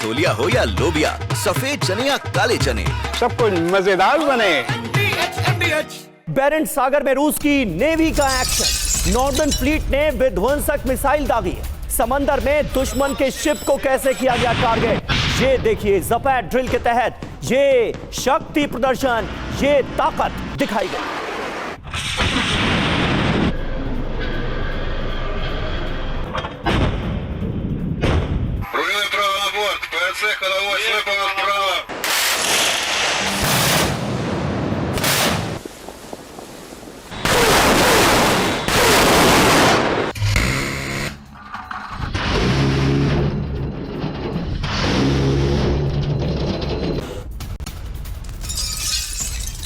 छोलिया हो या लोबिया, सफेद चने या काले चने, सब कुछ मजेदार बने। बेरेंट सागर में रूस की नेवी का एक्शन। नॉर्दर्न फ्लीट ने विध्वंसक मिसाइल दागी है। समंदर में दुश्मन के शिप को कैसे किया गया टारगेट, ये देखिए। ज़पैड ड्रिल के तहत ये शक्ति प्रदर्शन, ये ताकत दिखाई गई।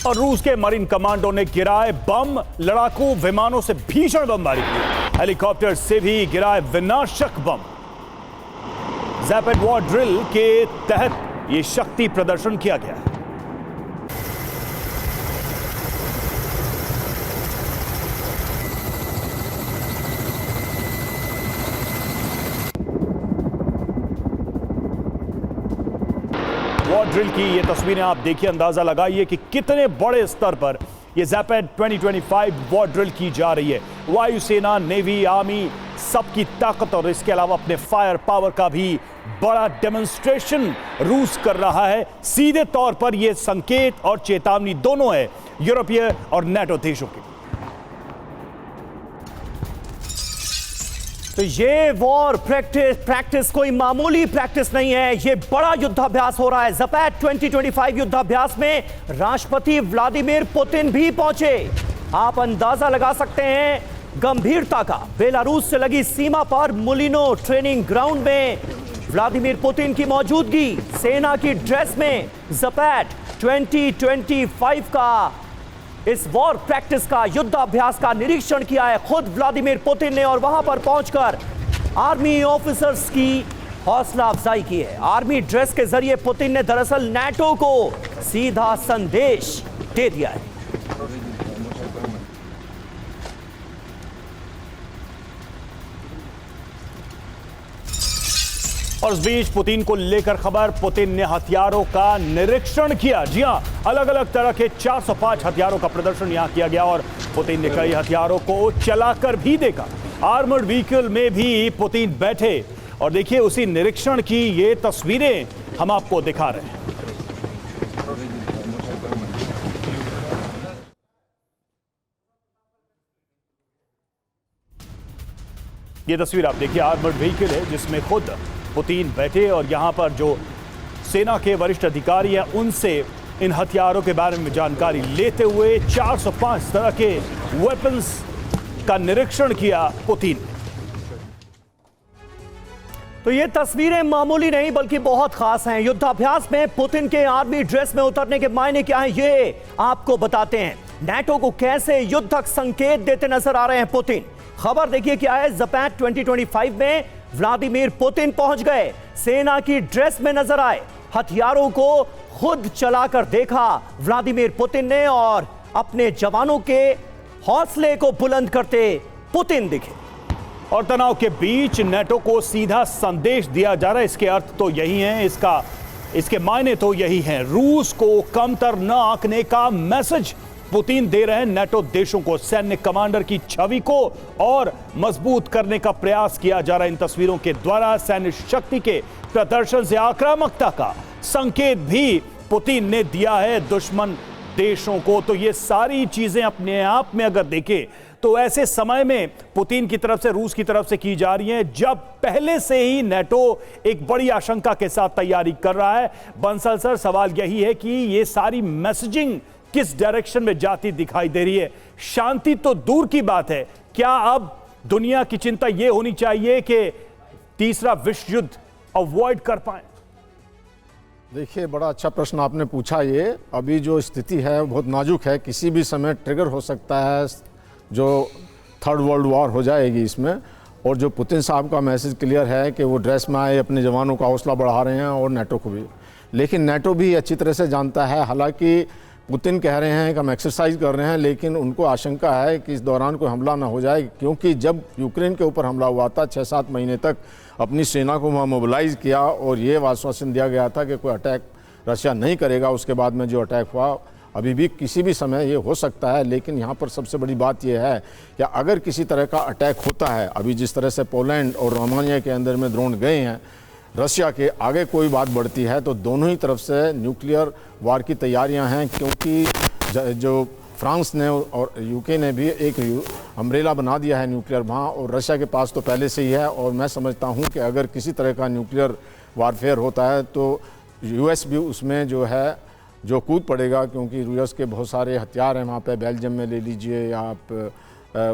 और रूस के मरीन कमांडो ने गिराए बम, लड़ाकू विमानों से भीषण बमबारी की, हेलीकॉप्टर से भी गिराए विनाशक बम। ज़पैड वॉर ड्रिल के तहत यह शक्ति प्रदर्शन किया गया है। वॉर ड्रिल की ये तस्वीरें आप देखिए, अंदाजा लगाइए कि कितने बड़े स्तर पर ये ज़पैड 2025 वॉर ड्रिल की जा रही है। वायुसेना, नेवी, आर्मी सबकी ताकत और इसके अलावा अपने फायर पावर का भी बड़ा डेमोन्स्ट्रेशन रूस कर रहा है। सीधे तौर पर यह संकेत और चेतावनी दोनों है यूरोपीय और नाटो देशों की। तो ये वॉर प्रैक्टिस कोई मामूली प्रैक्टिस नहीं है, ये बड़ा युद्धाभ्यास हो रहा है। ज़पैड 2025 युद्धाभ्यास में राष्ट्रपति व्लादिमीर पुतिन भी पहुंचे। आप अंदाजा लगा सकते हैं गंभीरता का। बेलारूस से लगी सीमा पर मुलिनो ट्रेनिंग ग्राउंड में व्लादिमीर पुतिन की मौजूदगी, सेना की ड्रेस में ज़पैड 2025 का इस वॉर प्रैक्टिस का, युद्धाभ्यास का निरीक्षण किया है खुद व्लादिमीर पुतिन ने। और वहां पर पहुंचकर आर्मी ऑफिसर्स की हौसला अफजाई की है। आर्मी ड्रेस के जरिए पुतिन ने दरअसल नाटो को सीधा संदेश दे दिया है। और इस बीच पुतिन को लेकर खबर, पुतिन ने हथियारों का निरीक्षण किया। जी हां, अलग अलग तरह के 405 हथियारों का प्रदर्शन यहां किया गया और पुतिन ने कई हथियारों को चलाकर भी देखा। आर्मर्ड व्हीकल में भी पुतिन बैठे और देखिए उसी निरीक्षण की ये तस्वीरें हम आपको दिखा रहे हैं। ये तस्वीर आप देखिए, आर्मर्ड व्हीकल है जिसमें खुद पुतिन बैठे और यहां पर जो सेना के वरिष्ठ अधिकारी हैं उनसे इन हथियारों के बारे में जानकारी लेते हुए 405 तरह के वेपन्स का निरीक्षण किया पुतिन। तो ये तस्वीरें मामूली नहीं बल्कि बहुत खास हैं। युद्धाभ्यास में पुतिन के आर्मी ड्रेस में उतरने के मायने क्या हैं, ये आपको बताते हैं। नाटो को कैसे युद्धक संकेत देते नजर आ रहे हैं पुतिन। खबर देखिए क्या है। ज़पैड 2025 में व्लादिमीर पुतिन पहुंच गए, सेना की ड्रेस में नजर आए, हथियारों को खुद चलाकर देखा व्लादिमीर पुतिन ने और अपने जवानों के हौसले को बुलंद करते पुतिन दिखे। और तनाव के बीच नाटो को सीधा संदेश दिया जा रहा है। इसके अर्थ तो यही है, इसके मायने तो यही हैं। रूस को कमतर न आंकने का मैसेज पुतिन दे रहे हैं नाटो देशों को। सैन्य कमांडर की छवि को और मजबूत करने का प्रयास किया जा रहा है इन तस्वीरों के द्वारा। सैन्य शक्ति के प्रदर्शन से आक्रामकता का संकेत भी पुतिन ने दिया है दुश्मन देशों को। तो ये सारी चीजें अपने आप में अगर देखें तो ऐसे समय में पुतिन की तरफ से, रूस की तरफ से की जा रही हैं जब पहले से ही नाटो एक बड़ी आशंका के साथ तैयारी कर रहा है। बंसल सर, सवाल यही है कि ये सारी मैसेजिंग किस डायरेक्शन में जाती दिखाई दे रही है? शांति तो दूर की बात है, क्या अब दुनिया की चिंता यह होनी चाहिए कि तीसरा विश्व युद्ध अवॉइड कर पाए? देखिए, बड़ा अच्छा प्रश्न आपने पूछा। ये अभी जो स्थिति है बहुत नाजुक है, किसी भी समय ट्रिगर हो सकता है, जो थर्ड वर्ल्ड वॉर हो जाएगी इसमें। और जो पुतिन साहब का मैसेज क्लियर है कि वो ड्रेस में आए, अपने जवानों का हौसला बढ़ा रहे हैं और नाटो को भी। लेकिन नाटो भी अच्छी तरह से जानता है, हालांकि पुतिन कह रहे हैं कि हम एक्सरसाइज कर रहे हैं, लेकिन उनको आशंका है कि इस दौरान कोई हमला ना हो जाए, क्योंकि जब यूक्रेन के ऊपर हमला हुआ था 6-7 महीने तक अपनी सेना को वहाँ मोबिलाइज किया और ये आश्वासन दिया गया था कि कोई अटैक रशिया नहीं करेगा। उसके बाद में जो अटैक हुआ, अभी भी किसी भी समय ये हो सकता है। लेकिन यहाँ पर सबसे बड़ी बात यह है कि अगर किसी तरह का अटैक होता है, अभी जिस तरह से पोलैंड और रोमानिया के अंदर में ड्रोन गए हैं, रशिया के आगे कोई बात बढ़ती है तो दोनों ही तरफ से न्यूक्लियर वार की तैयारियां हैं, क्योंकि जो फ्रांस ने और यूके ने भी एक अम्ब्रेला बना दिया है न्यूक्लियर वहाँ, और रशिया के पास तो पहले से ही है। और मैं समझता हूँ कि अगर किसी तरह का न्यूक्लियर वारफेयर होता है तो यूएस भी उसमें जो कूद पड़ेगा, क्योंकि यूएस के बहुत सारे हथियार हैं वहाँ पे। बेल्जियम में ले लीजिए, या आप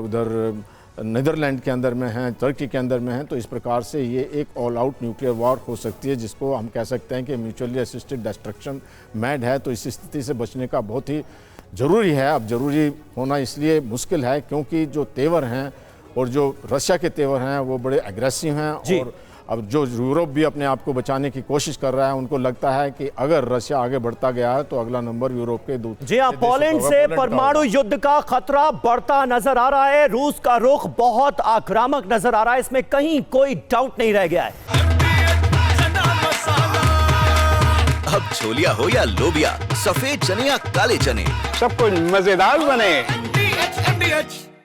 उधर नीदरलैंड के अंदर में हैं, तुर्की के अंदर में हैं। तो इस प्रकार से ये एक ऑल आउट न्यूक्लियर वॉर हो सकती है, जिसको हम कह सकते हैं कि म्यूचुअली असिस्टेड डिस्ट्रक्शन मैड है। तो इस स्थिति से बचने का बहुत ही ज़रूरी है। अब ज़रूरी होना इसलिए मुश्किल है क्योंकि जो तेवर हैं और जो रशिया के तेवर हैं वो बड़े एग्रेसिव हैं, और अब जो यूरोप भी अपने आप को बचाने की कोशिश कर रहा है, उनको लगता है कि अगर रशिया आगे बढ़ता गया है तो अगला नंबर यूरोप के जी हाँ, पोलैंड से परमाणु युद्ध का खतरा बढ़ता नजर आ रहा है। रूस का रुख बहुत आक्रामक नजर आ रहा है, इसमें कहीं कोई डाउट नहीं रह गया है। अब छोलिया हो या लोबिया, सफेद चने या काले चने, सबको मजेदार बने।